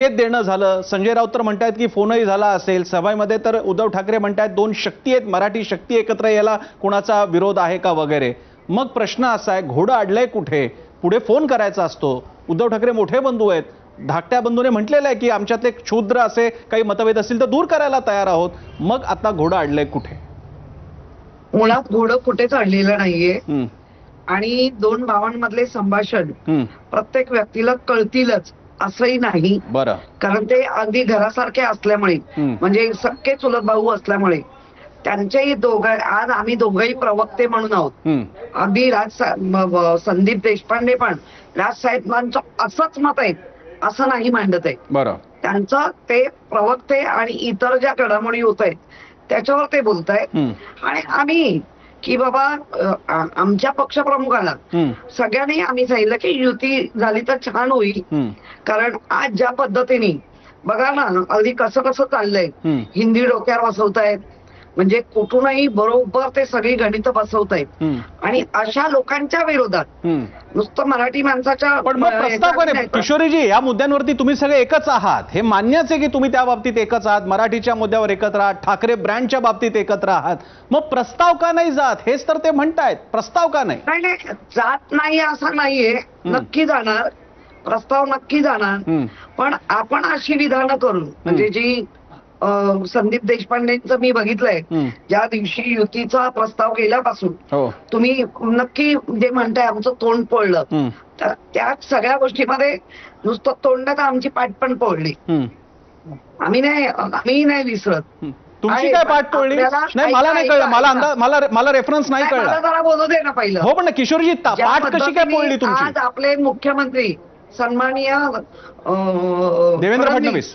देणं झालं. संजय राऊत तर म्हणतात की फोनही झाला असेल. सभेमध्ये तर उद्धव ठाकरे म्हणतात दोन शक्ती आहेत, मराठी शक्ती एकत्र यायला कोणाचा विरोध आहे का वगैरे. मग प्रश्न असा आहे, घोडं अडलंय कुठे? पुढे फोन करायचा असतो. उद्धव ठाकरे मोठे बंधू आहेत. धाकट्या बंधूने म्हटलेलं आहे की आमच्यातले क्षुद्र असे काही मतभेद असतील तर दूर करायला तयार आहोत. मग आता घोडं अडलंय कुठे? मुळात घोडं कुठेच अडलेलं नाहीये आणि दोन भावांमधले संभाषण प्रत्येक व्यक्तीला कळतीलच असंही नाही. बरं. कारण ते अगदी घरासारखे असल्यामुळे, म्हणजे सख्खे चुलत भाऊ असल्यामुळे त्यांच्याही आज आम्ही दोघंही प्रवक्ते म्हणून आहोत. अगदी संदीप देशपांडे पण राजसाहेबांचं असंच मत आहे असं नाही मांडत आहे. बरं. त्यांचं ते प्रवक्ते आणि इतर ज्या घडामोडी होत आहेत त्याच्यावर ते बोलत आहेत. आणि आम्ही की बाबा आमच्या पक्षप्रमुखाला सगळ्यांनी आम्ही सांगितलं की युती झाली तर छान होईल. कारण आज ज्या पद्धतीने बघा ना, अगदी कसं कसं चाललंय. हिंदी डोक्यावर बसवतायत, म्हणजे कुठूनही बरोबर ते सगळी गणित बसवतायत. आणि अशा लोकांच्या विरोधात नुसतं मराठी माणसाच्या प्रस्ताव नाही. किशोरीजी, या मुद्द्यांवरती तुम्ही सगळे एकच आहात, हे मान्यच आहे की तुम्ही त्या बाबतीत एकच आहात. मराठीच्या मुद्द्यावर एकत्र आहात, ठाकरे ब्रँडच्या बाबतीत एकत्र आहात. मग प्रस्ताव का नाही जात? हेच तर ते म्हणतायत, प्रस्ताव का नाही? नाही जात नाही असं नाहीये. नक्की जाणार प्रस्ताव, नक्की जाणार. पण आपण अशी विधानं करून, म्हणजे जी संदीप देशपांडेंचं मी बघितलंय, ज्या दिवशी युतीचा प्रस्ताव गेल्यापासून तुम्ही नक्की जे म्हणताय आमचं तोंड पडलं, तर त्या सगळ्या गोष्टीमध्ये नुसतं तोंड तर आमची पाठ पण पडली. आम्ही नाही विसरत. तुमची काय पाठ पडली? नाही, मला नाही कळलं. मला रेफरन्स नाही कळला. जरा बोलू दे ना पहिलं. हो, पण किशोरजी पाठ कशी काय पडली तुमची? आज आपले मुख्यमंत्री सन्माननीय देवेंद्र फडणवीस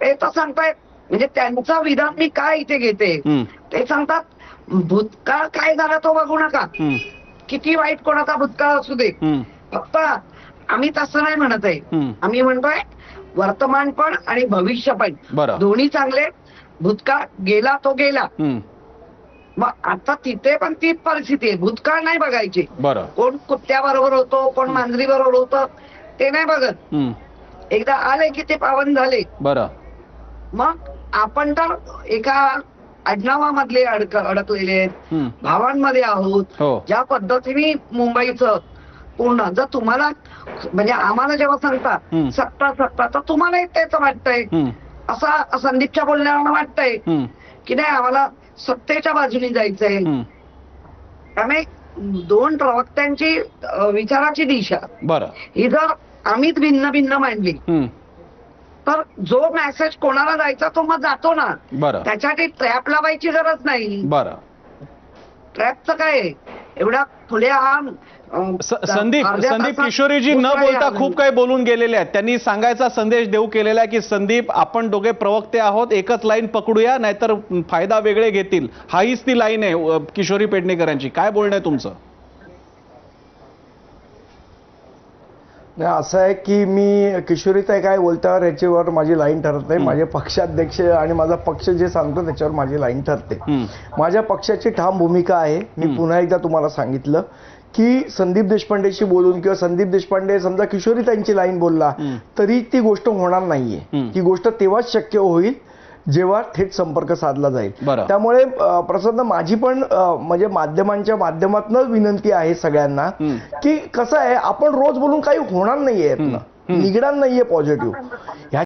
ते तर सांगतायत, म्हणजे त्यांचं विधान मी काय इथे घेते, ते सांगतात भूतकाळ काय झाला तो बघू नका, किती वाईट कोणाचा भूतकाळ असू दे. फक्त आम्ही तसं नाही म्हणत आहे. आम्ही म्हणतोय वर्तमान पण आणि भविष्य पण दोन्ही चांगले. भूतकाळ गेला तो गेला. मग आता तिथे पण तीच परिस्थिती आहे. भूतकाळ नाही बघायची. कोण कुत्त्याबरोबर होतो, कोण मांजरी बरोबर होतं, ते नाही बघत. एकदा आले की ते पावन झाले. मग आपण तर एका आडनावामधले अडकलेले आहेत, भावांमध्ये आहोत. ज्या पद्धतीने मुंबईचं पूर्ण, जर तुम्हाला म्हणजे आम्हाला जेव्हा सांगता सत्ता सत्ता, तर तुम्हाला तेच वाटतंय. असं संदीपच्या बोलण्यावरून वाटतंय की नाही आम्हाला सत्तेच्या बाजूने जायचंय. त्यामुळे दोन प्रवक्त्यांची विचाराची दिशा ही जर आम्हीच भिन्न भिन्न मांडली तर जो मेसेज कोणाला जायचा तो मग जातो ना. त्याच्यासाठी ट्रॅप लावायची गरज नाही. ट्रॅपचं काय एवढा खुल्या संदीप किशोरीजी न बोलता खूप काही बोलून गेलेले आहेत. त्यांनी सांगायचा संदेश देऊ केलेला आहे की संदीप, आपण दोघे प्रवक्ते आहोत, एकच लाईन पकडूया, नाहीतर फायदा वेगळे घेतील. हाहीच ती लाईन आहे किशोरी पेडणेकरांची. काय बोलणं आहे तुमचं? नाही, असं आहे की मी किशोरीताई काय बोलतावर याच्यावर माझी लाईन ठरत नाही. माझे पक्षाध्यक्ष आणि माझा पक्ष जे सांगतो त्याच्यावर माझी लाईन ठरते. माझ्या पक्षाची ठाम भूमिका आहे. मी पुन्हा एकदा तुम्हाला सांगितलं की संदीप देशपांडेशी बोलून किंवा संदीप देशपांडे समजा किशोरीताईंची लाईन बोलला तरी ती गोष्ट होणार नाहीये. ती गोष्ट तेव्हाच शक्य होईल जेव्हा थेट संपर्क साधला जाईल. त्यामुळे प्रसन्न, माझी पण म्हणजे माध्यमांच्या माध्यमातून विनंती आहे सगळ्यांना की कसं आहे, आपण रोज बोलून काही होणार नाहीये, निघणार नाहीये पॉझिटिव्ह.